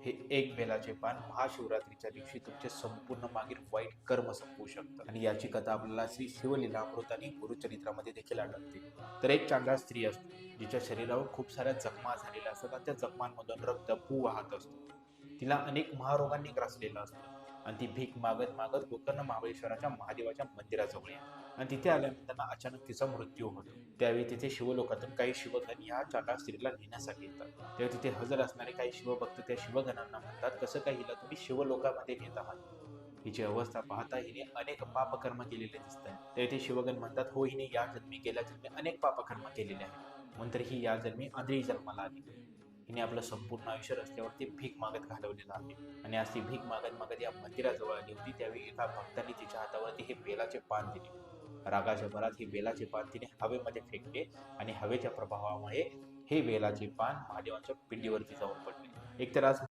हे एक बेलाचे पान महाशिवरात्रीच्या दिवशी तुमचे संपूर्ण मागील वाईट कर्म संपवू शकतं. आणि याची कथा आपल्याला श्री शिवलीलामृत आणि गुरुचरित्रामध्ये देखील आढळते. तर एक चांडाळ स्त्री असते जिच्या शरीरावर खूप साऱ्या जखमा झालेल्या असतात आणि त्या जखमांमधून रक्त पू वाहत असतो. तिला अनेक महारोगांनी ग्रासलेलं असतं आणि ती भीक मागत मागत गोकर्ण महाबळेश्वराच्या महादेवाच्या मंदिराजवळ येते आणि तिथे आल्यानंतर अचानक तिचा मृत्यू होतो. त्यावेळी तिथे शिवलोकातून काही शिवगण या चांडाळ स्त्रीला नेण्यासाठी येतात. तेव्हा तिथे हजर असणारे काही शिवभक्त त्या शिवगणांना म्हणतात, कसं काय हिला तुम्ही शिवलोकामध्ये नेत आहात? हिची अवस्था पाहता हिने अनेक पापकर्म केलेले दिसत आहेत. तेव्हा ते शिवगण म्हणतात, हो हिने या जन्मी गेल्या जन्मी अनेक पापकर्म केलेले आहेत, म्हणून तर ही या जन्मी आंधळी जन्माला आली. हिने आपलं संपूर्ण आयुष्य रस्त्यावरती भीक मागत घालवलेलं आहे. आणि आज ती भीक मागत मागत या मंदिराजवळ आली होती. त्यावेळी एका भक्तांनी तिच्या हातावरती हे बेलाचे पान दिले. रागाच्या भरात हे बेलाचे पान तिने हवेमध्ये फेकले आणि हवेच्या प्रभावामुळे हे बेलाचे पान महादेवांच्या पिंडीवरती जाऊन पडले. एकतर आज